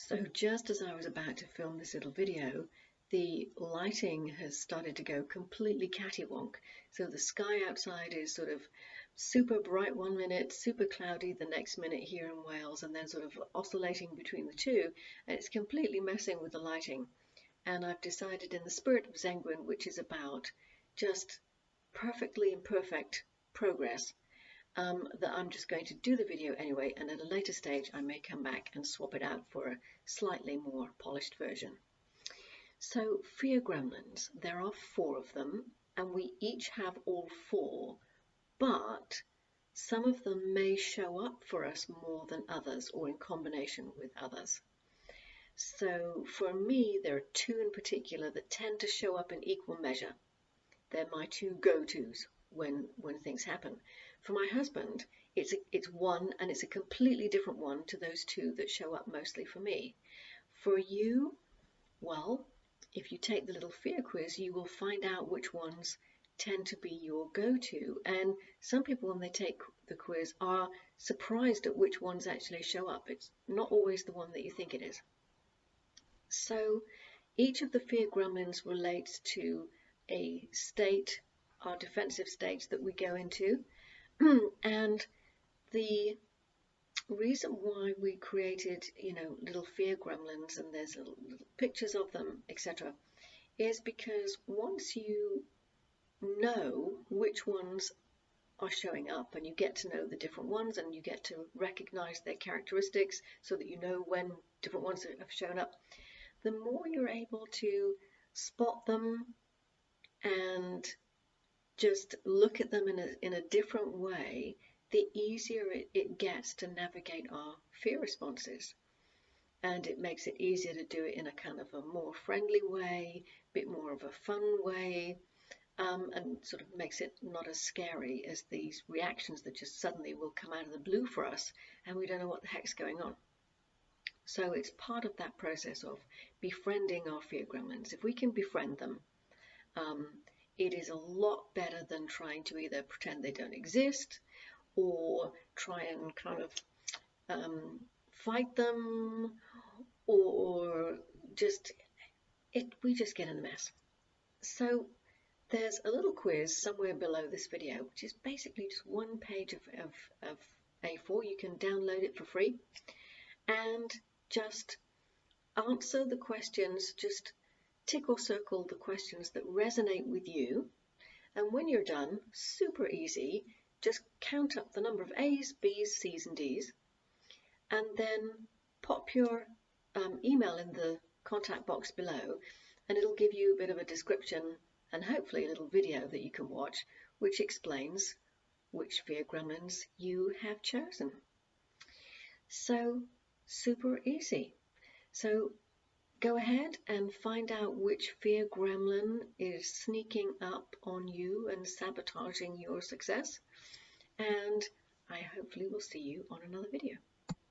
So just as I was about to film this little video, the lighting has started to go completely cattywonk. So the sky outside is sort of super bright one minute, super cloudy the next minute here in Wales, and then sort of oscillating between the two, and it's completely messing with the lighting. And I've decided, in the spirit of Zenguin, which is about just perfectly imperfect progress, that I'm just going to do the video anyway, and at a later stage I may come back and swap it out for a slightly more polished version. So fear gremlins, there are 4 of them, and we each have all 4, but some of them may show up for us more than others, or in combination with others. So for me, there are 2 in particular that tend to show up in equal measure. They're my 2 go-tos when things happen. For my husband, it's one, and it's a completely different one to those 2 that show up mostly for me. For you, well, if you take the little fear quiz, you will find out which ones tend to be your go-to. And some people, when they take the quiz, are surprised at which ones actually show up. It's not always the one that you think it is. So each of the fear gremlins relates to a state, our defensive states that we go into. And the reason why we created, little fear gremlins, and there's little pictures of them, etc., is because once you know which ones are showing up, and you get to know the different ones, and you get to recognize their characteristics so that you know when different ones have shown up, the more you're able to spot them and just look at them in a different way, the easier it gets to navigate our fear responses. And it makes it easier to do it in a kind of a more friendly way, a bit more of a fun way, and sort of makes it not as scary as these reactions that just suddenly will come out of the blue for us, and we don't know what the heck's going on. So it's part of that process of befriending our fear gremlins. If we can befriend them, it is a lot better than trying to either pretend they don't exist or try and kind of fight them, or we just get in a mess. So there's a little quiz somewhere below this video, which is basically just 1 page of A4. You can download it for free and just answer the questions. Just tick or circle the questions that resonate with you, and when you're done, super easy, just count up the number of A's, B's, C's and D's, and then pop your email in the contact box below, and it'll give you a bit of a description and hopefully a little video that you can watch which explains which fear gremlins you have chosen. So super easy. So go ahead and find out which fear gremlin is sneaking up on you and sabotaging your success, and I hopefully will see you on another video.